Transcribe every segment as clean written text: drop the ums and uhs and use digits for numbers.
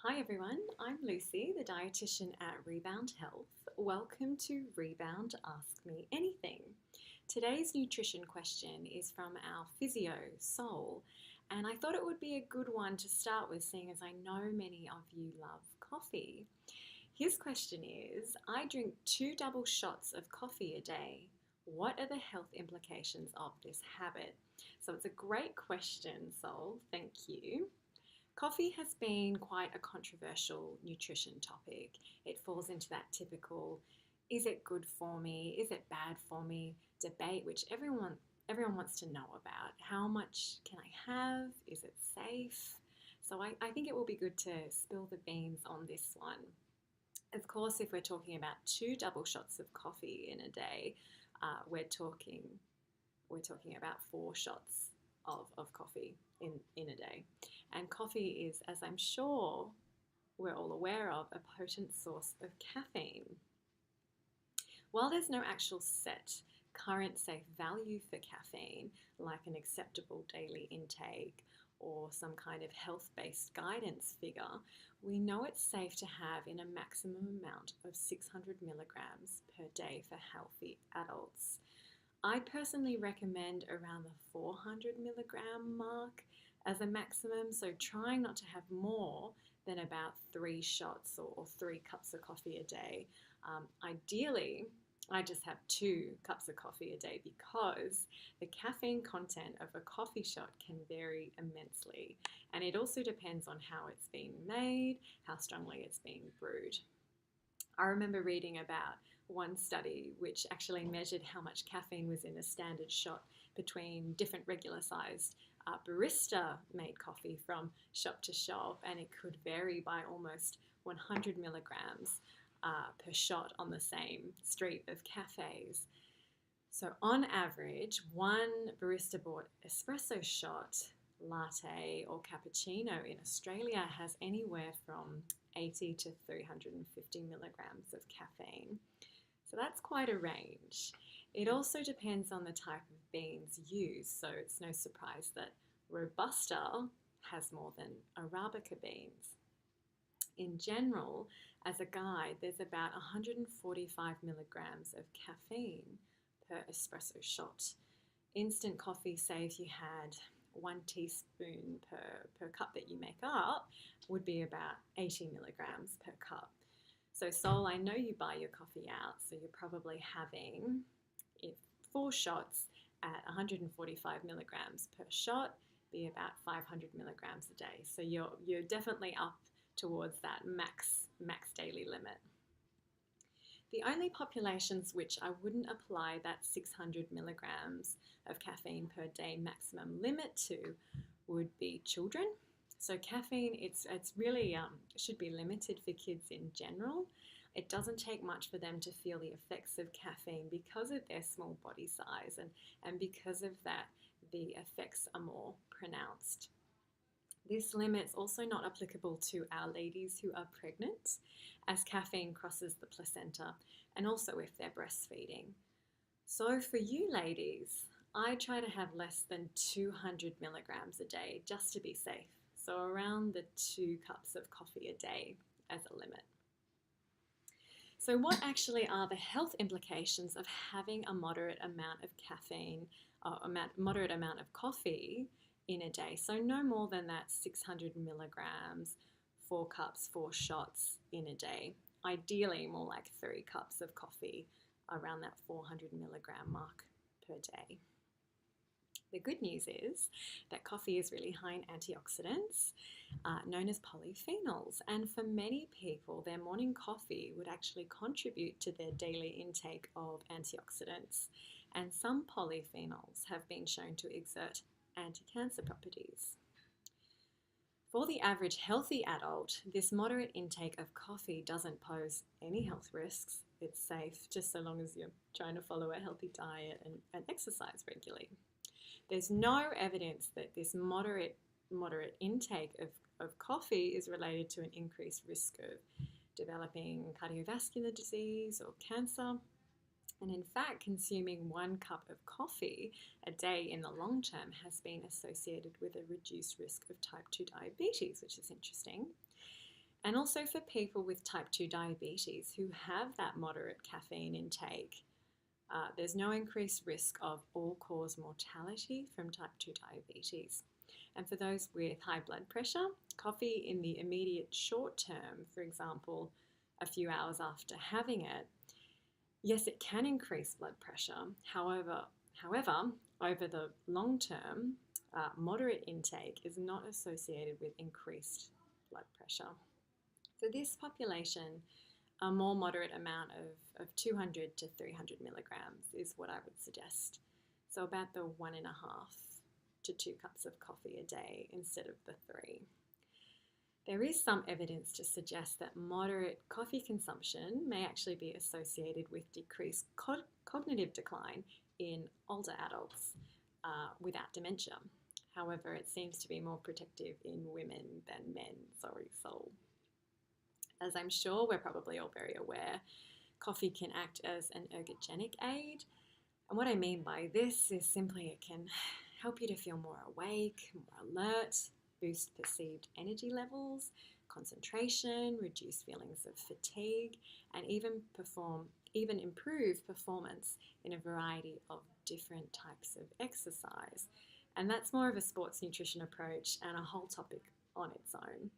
Hi everyone, I'm Lucy, the dietitian at Rebound Health. Welcome to Rebound Ask Me Anything. Today's nutrition question is from our physio, Sol, and I thought it would be a good one to start with, seeing as I know many of you love coffee. His question is, I drink 2 double shots of coffee a day. What are the health implications of this habit? So it's a great question, Sol. Thank you. Coffee has been quite a controversial nutrition topic. It falls into that typical, is it good for me? Is it bad for me? Debate, which everyone wants to know about. How much can I have? Is it safe? So I think it will be good to spill the beans on this one. Of course, if we're talking about 2 double shots of coffee in a day, we're talking about 4 shots of coffee in a day. And coffee is, as I'm sure we're all aware of, a potent source of caffeine. While there's no actual set current safe value for caffeine, like an acceptable daily intake or some kind of health-based guidance figure, we know it's safe to have in a maximum amount of 600 milligrams per day for healthy adults. I personally recommend around the 400 milligram mark as a maximum, so trying not to have more than about 3 shots or 3 cups of coffee a day. Ideally, I just have 2 cups of coffee a day because the caffeine content of a coffee shot can vary immensely, and it also depends on how it's been made, how strongly it's been brewed. I remember reading about one study which actually measured how much caffeine was in a standard shot between different regular sized barista made coffee from shop to shop, and it could vary by almost 100 milligrams per shot on the same street of cafes. So on average, one barista bought espresso shot, latte or cappuccino in Australia has anywhere from 80 to 350 milligrams of caffeine. So that's quite a range. It also depends on the type of beans used, so it's no surprise that Robusta has more than Arabica beans. In general, as a guide, there's about 145 milligrams of caffeine per espresso shot. Instant coffee, say if you had 1 teaspoon per cup that you make up, would be about 80 milligrams per cup. So Sol, I know you buy your coffee out, so you're probably having 4 shots at 145 milligrams per shot, be about 500 milligrams a day. So you're definitely up towards that max daily limit. The only populations which I wouldn't apply that 600 milligrams of caffeine per day maximum limit to would be children. So caffeine, it's really should be limited for kids in general. It doesn't take much for them to feel the effects of caffeine because of their small body size, and because of that, the effects are more pronounced. This limit's also not applicable to our ladies who are pregnant, as caffeine crosses the placenta, and also if they're breastfeeding. So for you ladies, I try to have less than 200 milligrams a day just to be safe. So around the 2 cups of coffee a day as a limit. So what actually are the health implications of having a moderate amount of caffeine, moderate amount of coffee in a day? So no more than that 600 milligrams, 4 cups, 4 shots in a day. Ideally more like 3 cups of coffee around that 400 milligram mark per day. The good news is that coffee is really high in antioxidants, known as polyphenols, and for many people, their morning coffee would actually contribute to their daily intake of antioxidants, and some polyphenols have been shown to exert anti-cancer properties. For the average healthy adult, this moderate intake of coffee doesn't pose any health risks. It's safe just so long as you're trying to follow a healthy diet and exercise regularly. There's no evidence that this moderate intake of coffee is related to an increased risk of developing cardiovascular disease or cancer. And in fact, consuming 1 cup of coffee a day in the long term has been associated with a reduced risk of type 2 diabetes, which is interesting. And also for people with type 2 diabetes who have that moderate caffeine intake, there's no increased risk of all-cause mortality from type 2 diabetes. And for those with high blood pressure, coffee in the immediate short term, for example, a few hours after having it, yes, it can increase blood pressure. However, over the long term, moderate intake is not associated with increased blood pressure. For this population, a more moderate amount of 200 to 300 milligrams is what I would suggest. So about the 1.5 to 2 cups of coffee a day instead of the 3. There is some evidence to suggest that moderate coffee consumption may actually be associated with decreased cognitive decline in older adults without dementia. However, it seems to be more protective in women than men. Sorry, soul. As I'm sure we're probably all very aware, coffee can act as an ergogenic aid. And what I mean by this is simply it can help you to feel more awake, more alert, boost perceived energy levels, concentration, reduce feelings of fatigue, and even improve performance in a variety of different types of exercise. And that's more of a sports nutrition approach and a whole topic on its own.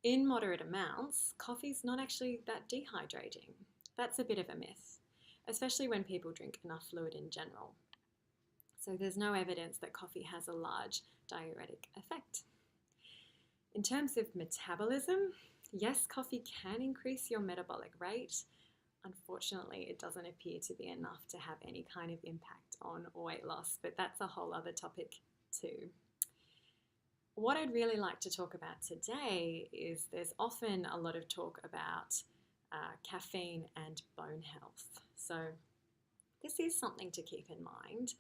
In moderate amounts, coffee's not actually that dehydrating. That's a bit of a myth, especially when people drink enough fluid in general. So there's no evidence that coffee has a large diuretic effect. In terms of metabolism, yes, coffee can increase your metabolic rate. Unfortunately, it doesn't appear to be enough to have any kind of impact on weight loss, but that's a whole other topic too. What I'd really like to talk about today is there's often a lot of talk about caffeine and bone health. So this is something to keep in mind.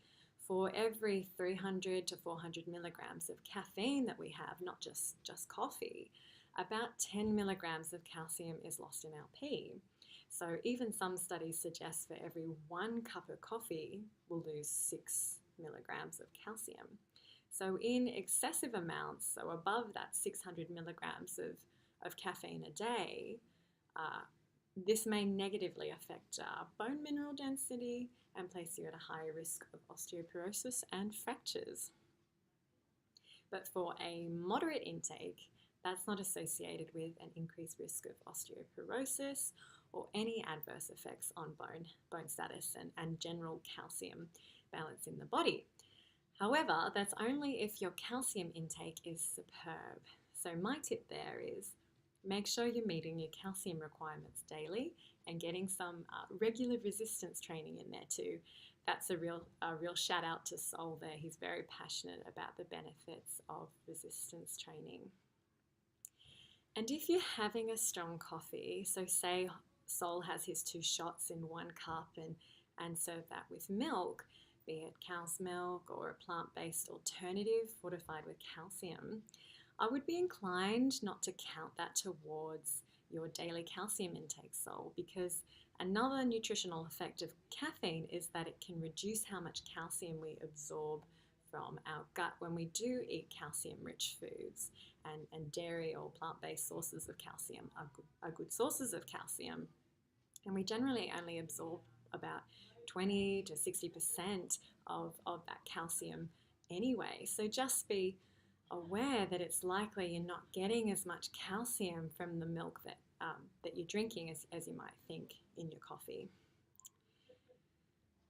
For every 300 to 400 milligrams of caffeine that we have, not just coffee, about 10 milligrams of calcium is lost in our pee. So even some studies suggest for every 1 cup of coffee, we'll lose 6 milligrams of calcium. So in excessive amounts, so above that 600 milligrams of caffeine a day, this may negatively affect bone mineral density and place you at a higher risk of osteoporosis and fractures. But for a moderate intake, that's not associated with an increased risk of osteoporosis or any adverse effects on bone status and general calcium balance in the body. However, that's only if your calcium intake is superb. So my tip there is make sure you're meeting your calcium requirements daily and getting some regular resistance training in there too. That's a real shout out to Sol there. He's very passionate about the benefits of resistance training. And if you're having a strong coffee, so say Sol has his 2 shots in 1 cup and serve that with milk, be it cow's milk or a plant-based alternative fortified with calcium, I would be inclined not to count that towards your daily calcium intake, Sol, because another nutritional effect of caffeine is that it can reduce how much calcium we absorb from our gut when we do eat calcium-rich foods, and dairy or plant-based sources of calcium are good sources of calcium, and we generally only absorb about 20 to 60% of that calcium anyway. So just be aware that it's likely you're not getting as much calcium from the milk that you're drinking as you might think in your coffee.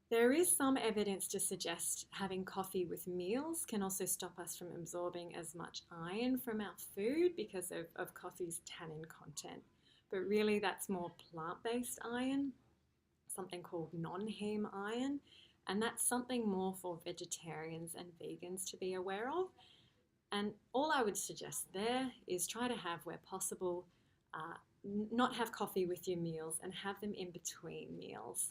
There is some evidence to suggest having coffee with meals can also stop us from absorbing as much iron from our food because of coffee's tannin content. But really that's more plant-based iron, something called non-heme iron, and that's something more for vegetarians and vegans to be aware of. And all I would suggest there is try to have, where possible, not have coffee with your meals and have them in between meals.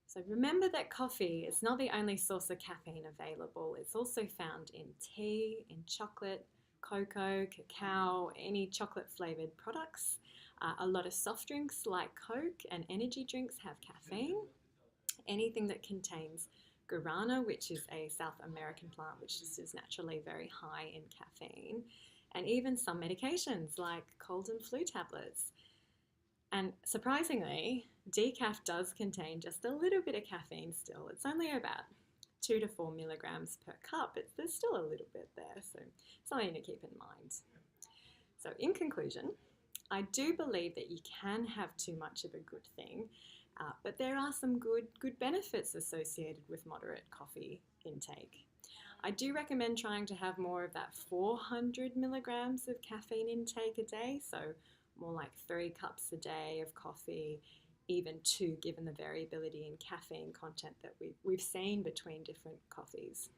So remember that coffee is not the only source of caffeine available. It's also found in tea, in chocolate, cocoa, cacao, any chocolate flavored products. A lot of soft drinks like Coke and energy drinks have caffeine. Anything that contains guarana, which is a South American plant which is naturally very high in caffeine. and even some medications like cold and flu tablets. And surprisingly, decaf does contain just a little bit of caffeine still. It's only about 2 to 4 milligrams per cup. There's still a little bit there, so something to keep in mind. So in conclusion, I do believe that you can have too much of a good thing, but there are some good benefits associated with moderate coffee intake. I do recommend trying to have more of that 400 milligrams of caffeine intake a day, so more like 3 cups a day of coffee, even 2 given the variability in caffeine content that we've seen between different coffees.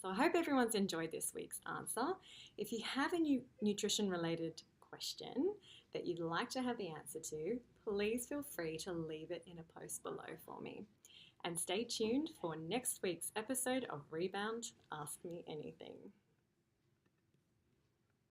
So I hope everyone's enjoyed this week's answer. If you have a nutrition related question that you'd like to have the answer to, please feel free to leave it in a post below for me. And stay tuned for next week's episode of Rebound Ask Me Anything.